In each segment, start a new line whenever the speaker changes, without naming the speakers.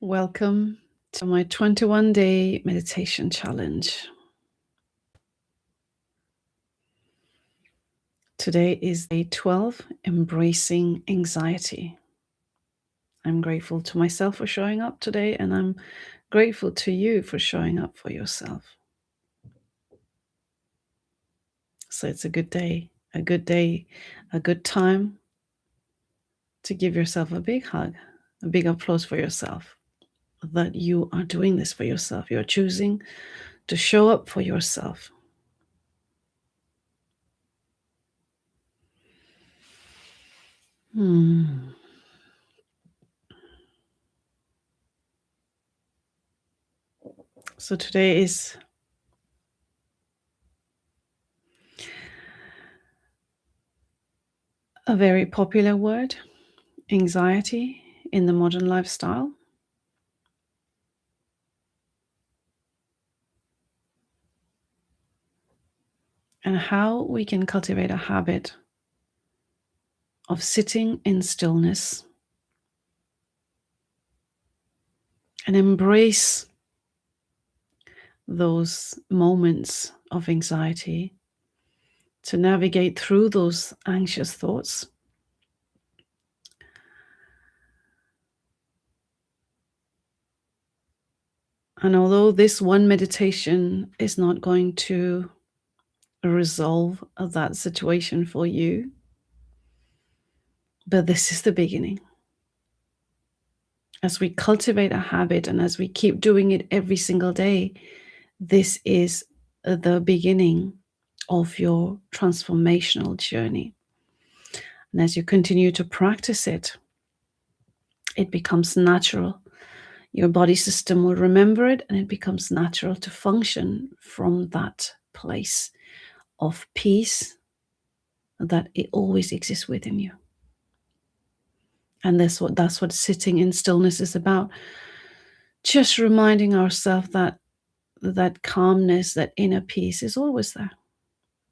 Welcome to my 21-day meditation challenge. Today is day 12, embracing anxiety. I'm grateful to myself for showing up today, and I'm grateful to you for showing up for yourself. So it's a good day, a good time to give yourself a big hug, a big applause for yourself, that you are doing this for yourself. You're choosing to show up for yourself. So today is a very popular word, anxiety in the modern lifestyle. And how we can cultivate a habit of sitting in stillness and embrace those moments of anxiety, to navigate through those anxious thoughts. And although this one meditation is not going to resolve that situation for you, but this is the beginning. As we cultivate a habit and as we keep doing it every single day, this is the beginning of your transformational journey. And as you continue to practice it, it becomes natural. Your body system will remember it, and it becomes natural to function from that place of peace that it always exists within you. And that's what sitting in stillness is about. Just reminding ourselves that calmness, that inner peace is always there.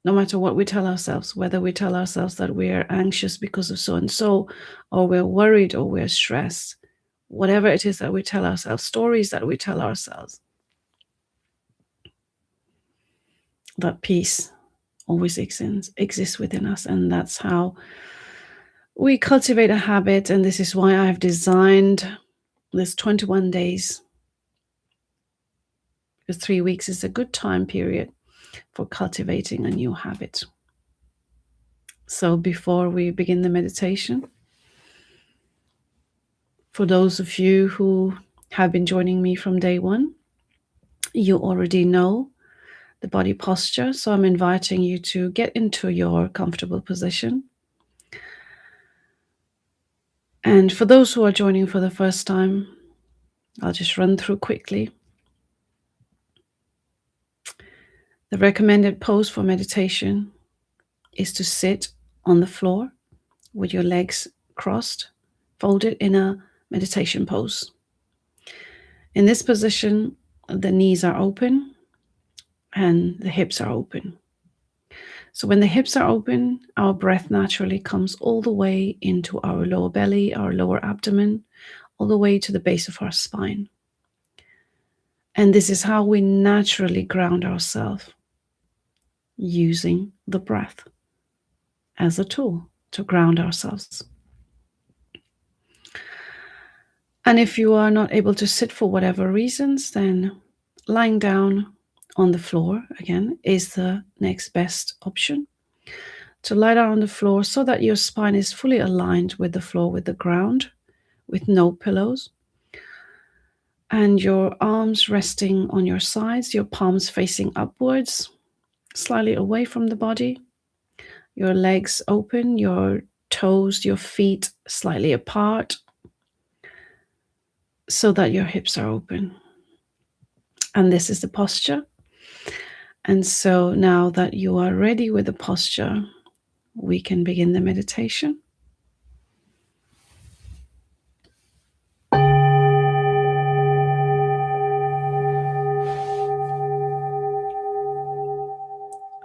No matter what we tell ourselves, whether we tell ourselves that we're anxious because of so-and-so, or we're worried, or we're stressed, whatever it is that we tell ourselves, stories that we tell ourselves, that peace always exists within us. And that's how we cultivate a habit. And this is why I've designed this 21 days, because 3 weeks is a good time period for cultivating a new habit. So before we begin the meditation, for those of you who have been joining me from day one, you already know the body posture. So I'm inviting you to get into your comfortable position. And for those who are joining for the first time, I'll just run through quickly. The recommended pose for meditation is to sit on the floor with your legs crossed, folded in a meditation pose. In this position, the knees are open and the hips are open. So when the hips are open, our breath naturally comes all the way into our lower belly, our lower abdomen, all the way to the base of our spine. And this is how we naturally ground ourselves, using the breath as a tool to ground ourselves. And if you are not able to sit for whatever reasons, then lying down on the floor, again, is the next best option. To lie down on the floor so that your spine is fully aligned with the floor, with the ground, with no pillows. And your arms resting on your sides, your palms facing upwards, slightly away from the body. Your legs open, your toes, your feet slightly apart, so that your hips are open. And this is the posture. And so now that you are ready with the posture, we can begin the meditation.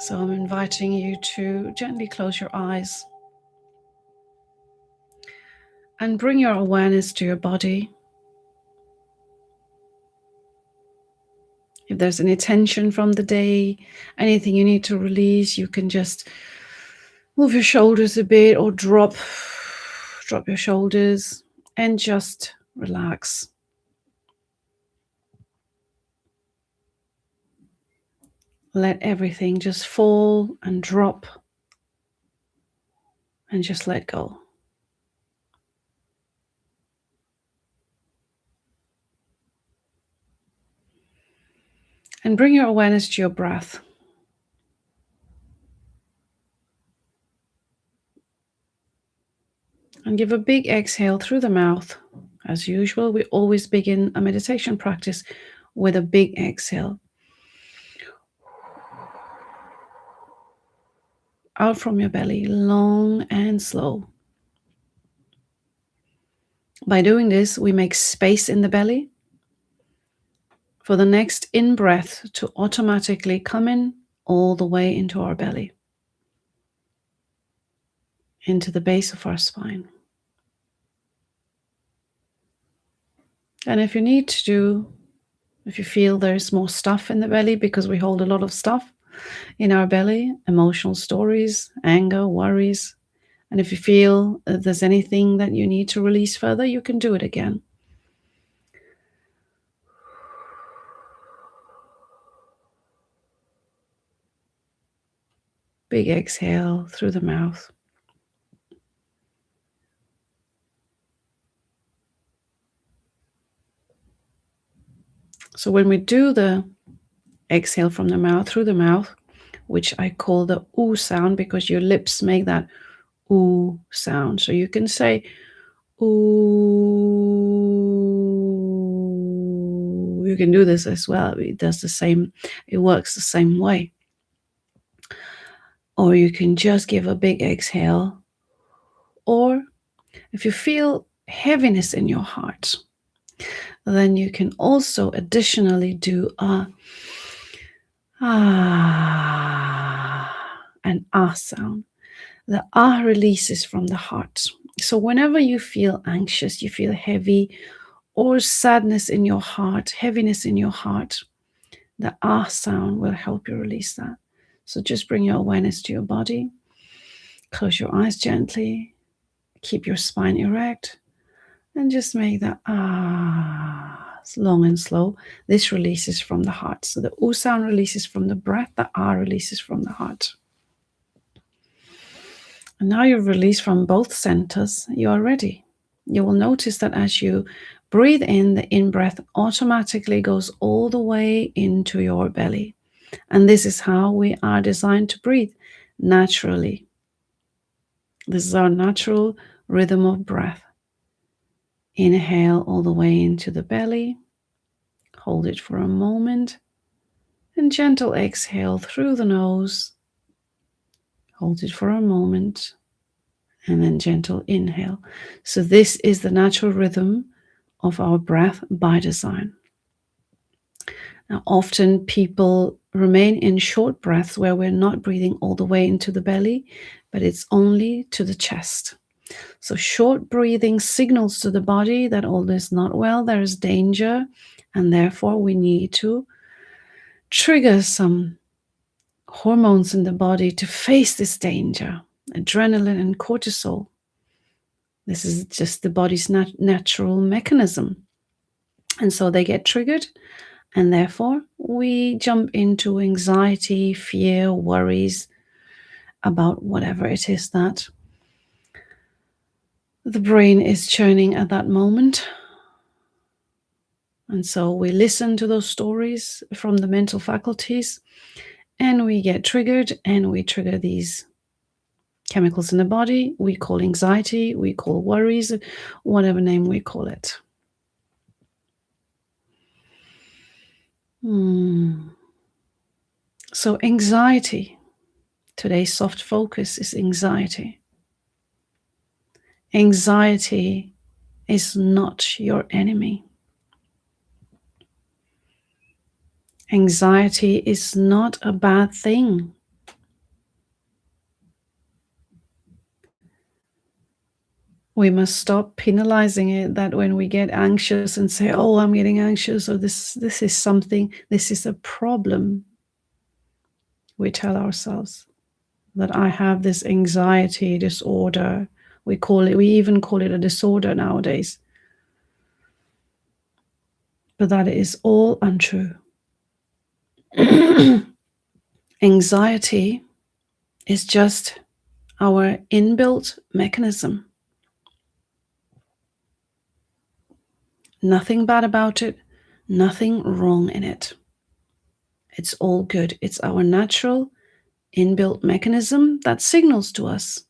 So I'm inviting you to gently close your eyes and bring your awareness to your body. If there's any tension from the day, anything you need to release, you can just move your shoulders a bit or drop your shoulders and just relax. Let everything just fall and drop and just let go. And bring your awareness to your breath. And give a big exhale through the mouth. As usual, we always begin a meditation practice with a big exhale. Out from your belly, long and slow. By doing this, we make space in the belly for the next in-breath to automatically come in all the way into our belly, into the base of our spine. And if you feel there's more stuff in the belly, because we hold a lot of stuff in our belly, emotional stories, anger, worries, and if you feel that there's anything that you need to release further, you can do it again. Big exhale through the mouth. So when we do the exhale from the mouth, through the mouth, which I call the ooh sound, because your lips make that ooh sound. So you can say ooh. You can do this as well. It works the same way. Or you can just give a big exhale. Or if you feel heaviness in your heart, then you can also additionally do an sound. The releases from the heart. So whenever you feel anxious, you feel heavy, or sadness in your heart, heaviness in your heart, the sound will help you release that. So just bring your awareness to your body. Close your eyes gently. Keep your spine erect. And just make the long and slow. This releases from the heart. So the oo sound releases from the breath. The releases from the heart. And now you've released from both centers. You are ready. You will notice that as you breathe in, the in-breath automatically goes all the way into your belly. And this is how we are designed to breathe, naturally. This is our natural rhythm of breath. Inhale all the way into the belly. Hold it for a moment. And gentle exhale through the nose. Hold it for a moment. And then gentle inhale. So this is the natural rhythm of our breath by design. Now, often people remain in short breaths where we're not breathing all the way into the belly, but it's only to the chest. So short breathing signals to the body that all is not well, there is danger, and therefore we need to trigger some hormones in the body to face this danger, adrenaline and cortisol. This is just the body's natural mechanism. And so they get triggered, and therefore we jump into anxiety, fear, worries about whatever it is that the brain is churning at that moment. And so we listen to those stories from the mental faculties, and we get triggered, and we trigger these chemicals in the body. We call anxiety, we call worries, whatever name we call it. So anxiety, today's soft focus is anxiety. Anxiety is not your enemy. Anxiety is not a bad thing. We must stop penalizing it, that when we get anxious and say, oh, I'm getting anxious, or this is something, this is a problem. We tell ourselves that I have this anxiety disorder. We even call it a disorder nowadays. But that is all untrue. Anxiety is just our inbuilt mechanism. Nothing bad about it, nothing wrong in it. It's all good. It's our natural inbuilt mechanism that signals to us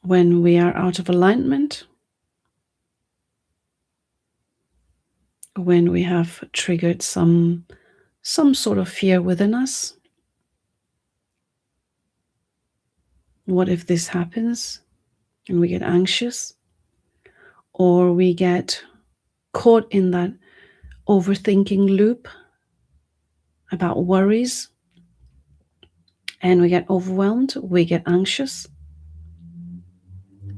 when we are out of alignment, when we have triggered some sort of fear within us. What if this happens? And we get anxious, or we get caught in that overthinking loop about worries, and we get overwhelmed, we get anxious,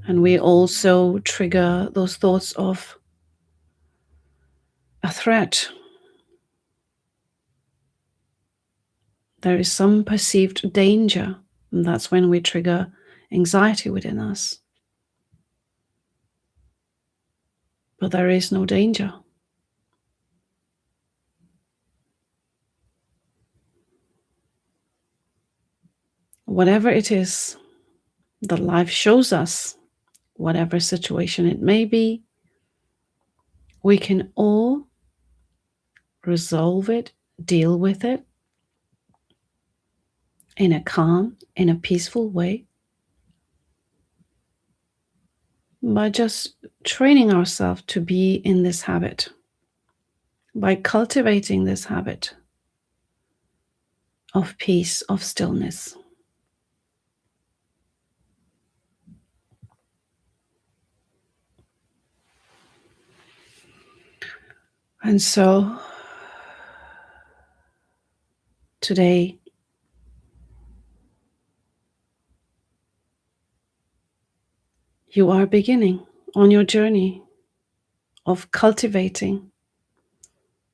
and we also trigger those thoughts of a threat. There is some perceived danger, and that's when we trigger anxiety within us. But there is no danger. Whatever it is that life shows us, whatever situation it may be, we can all resolve it, deal with it in a calm, in a peaceful way by just training ourselves to be in this habit, by cultivating this habit of peace, of stillness. And so today, you are beginning on your journey of cultivating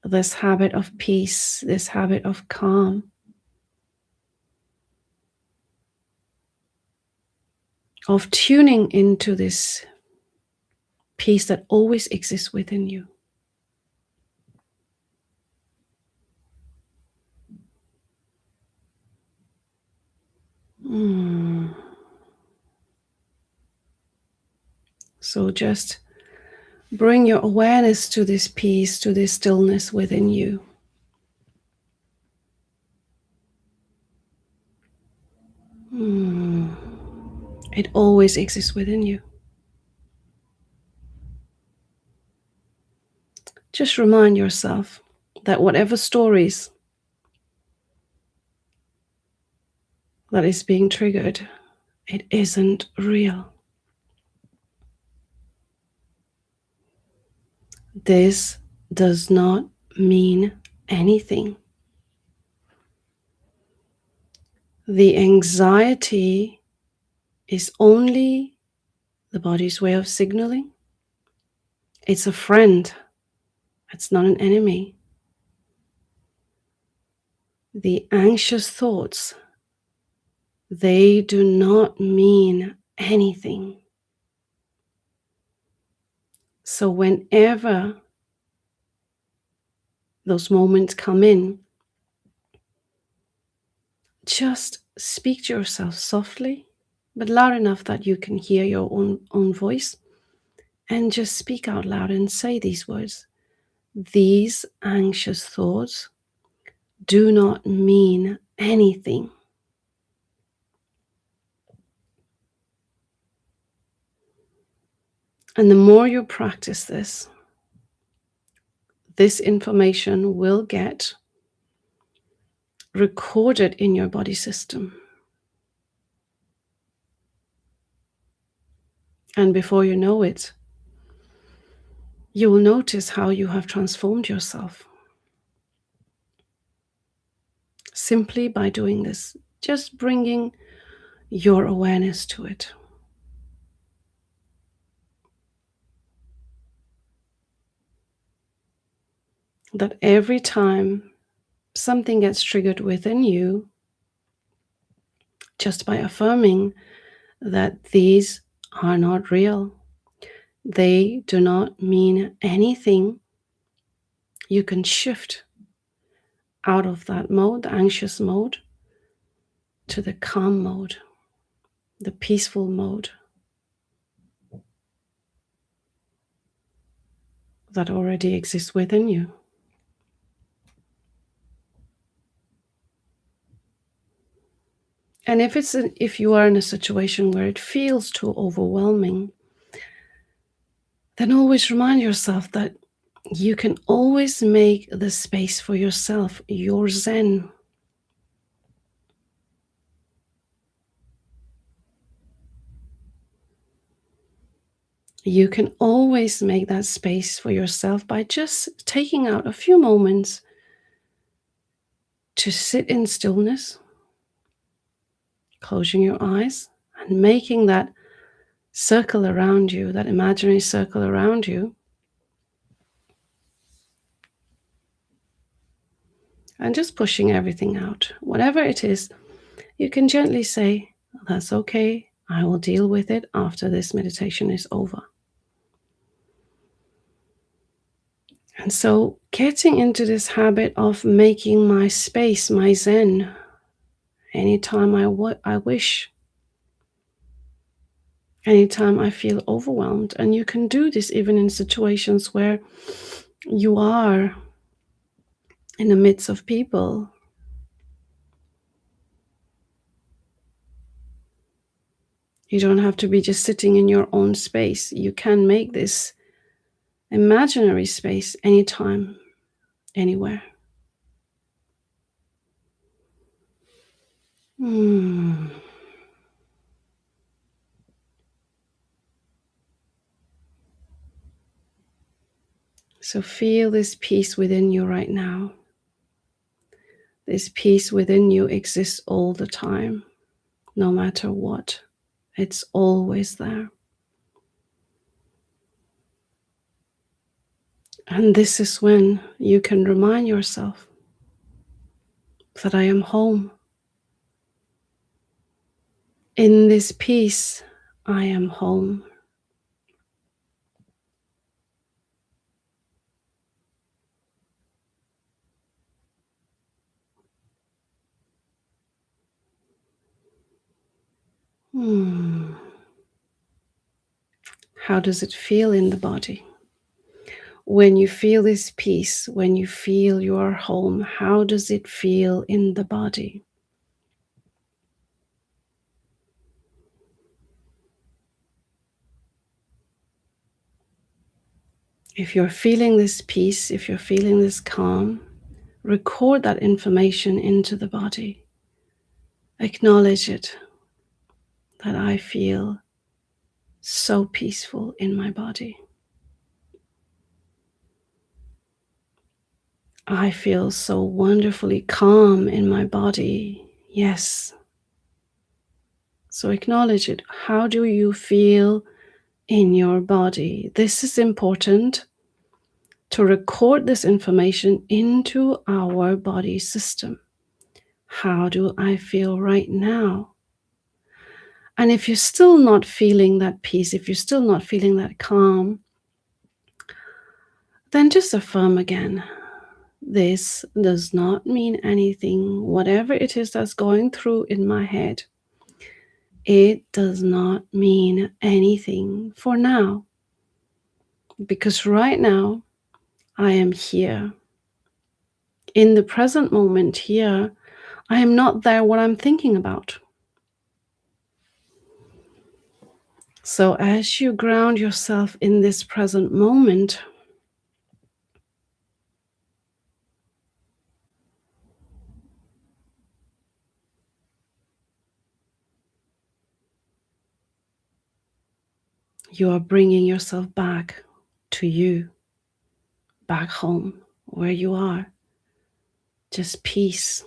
this habit of peace, this habit of calm, of tuning into this peace that always exists within you. So just bring your awareness to this peace, to this stillness within you. It always exists within you. Just remind yourself that whatever stories that is being triggered, it isn't real. This does not mean anything. The anxiety is only the body's way of signaling. It's a friend. It's not an enemy. The anxious thoughts, they do not mean anything. So whenever those moments come in, just speak to yourself softly, but loud enough that you can hear your own voice, and just speak out loud and say these words. These anxious thoughts do not mean anything. And the more you practice this information will get recorded in your body system. And before you know it, you will notice how you have transformed yourself. Simply by doing this, just bringing your awareness to it. That every time something gets triggered within you, just by affirming that these are not real, they do not mean anything, you can shift out of that mode, the anxious mode, to the calm mode, the peaceful mode that already exists within you. And if you are in a situation where it feels too overwhelming, then always remind yourself that you can always make the space for yourself, your Zen. You can always make that space for yourself by just taking out a few moments to sit in stillness, closing your eyes, and making that circle around you, that imaginary circle around you, and just pushing everything out. Whatever it is, you can gently say, "That's okay. I will deal with it after this meditation is over." And so getting into this habit of making my space, my Zen, anytime I wish, anytime I feel overwhelmed. And you can do this even in situations where you are in the midst of people. You don't have to be just sitting in your own space. You can make this imaginary space anytime, anywhere. Mm. So feel this peace within you right now. This peace within you exists all the time, no matter what. It's always there. And this is when you can remind yourself that I am home. In this peace, I am home. Hmm. How does it feel in the body? When you feel this peace, when you feel you are home, how does it feel in the body? If you're feeling this peace, if you're feeling this calm, record that information into the body. Acknowledge it, that I feel so peaceful in my body. I feel so wonderfully calm in my body. Yes. So acknowledge it. How do you feel in your body? This is important to record this information into our body system. How do I feel right now? And if you're still not feeling that peace, if you're still not feeling that calm, then just affirm again. This does not mean anything. Whatever it is that's going through in my head, it does not mean anything for now. Because right now, I am here. In the present moment here, I am not there what I'm thinking about. So as you ground yourself in this present moment, you are bringing yourself back to you, back home, where you are. Just peace.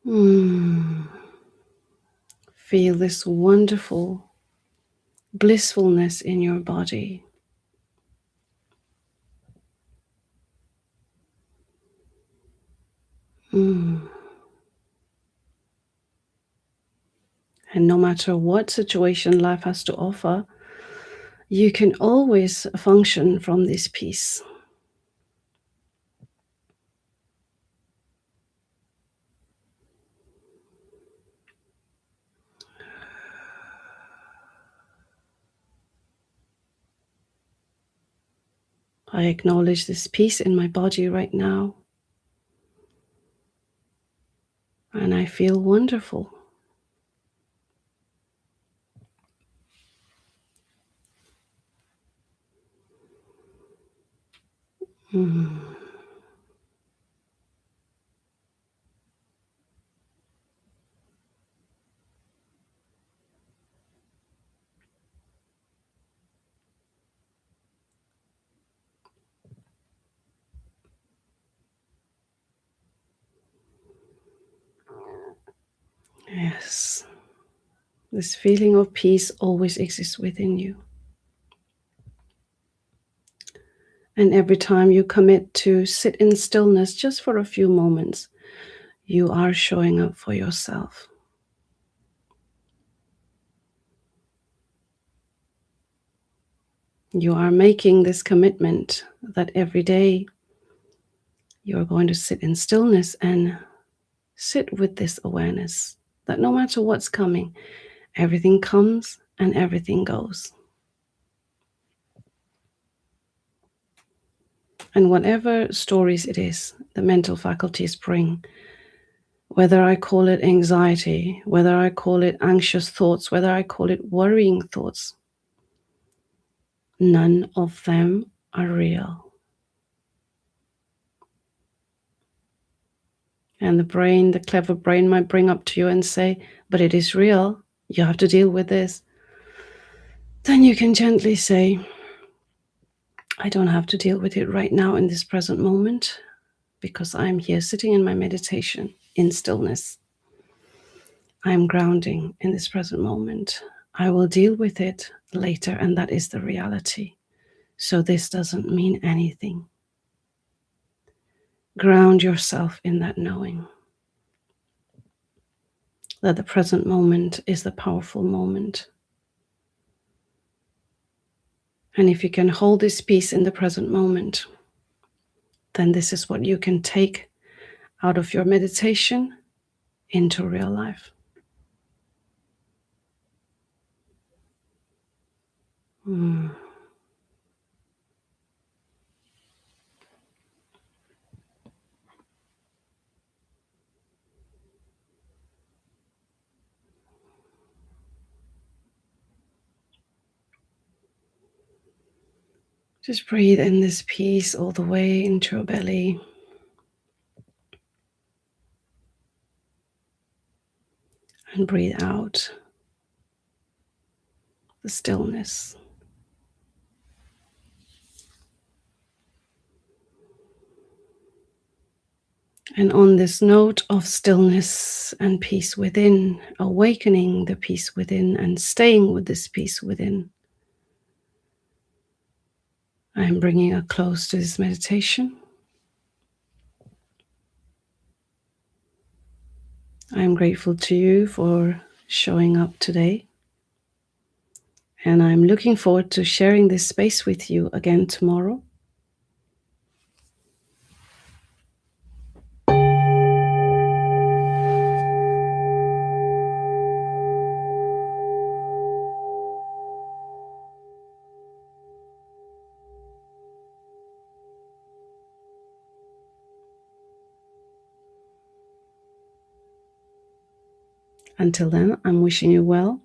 Mm. Feel this wonderful blissfulness in your body. Mm. And no matter what situation life has to offer, you can always function from this peace. I acknowledge this peace in my body right now, and I feel wonderful. Mm. Yes, this feeling of peace always exists within you. And every time you commit to sit in stillness just for a few moments, you are showing up for yourself. You are making this commitment that every day you're going to sit in stillness and sit with this awareness that no matter what's coming, everything comes and everything goes. And whatever stories it is the mental faculties bring, whether I call it anxiety, whether I call it anxious thoughts, whether I call it worrying thoughts, none of them are real. And the brain, the clever brain, might bring up to you and say, but it is real. You have to deal with this. Then you can gently say, I don't have to deal with it right now in this present moment because I'm here sitting in my meditation in stillness. I'm grounding in this present moment. I will deal with it later, and that is the reality. So this doesn't mean anything. Ground yourself in that knowing that the present moment is the powerful moment. And if you can hold this peace in the present moment, then this is what you can take out of your meditation into real life. Mm. Just breathe in this peace all the way into your belly. And breathe out the stillness. And on this note of stillness and peace within, awakening the peace within and staying with this peace within, I'm bringing a close to this meditation. I'm grateful to you for showing up today. And I'm looking forward to sharing this space with you again tomorrow. Until then, I'm wishing you well.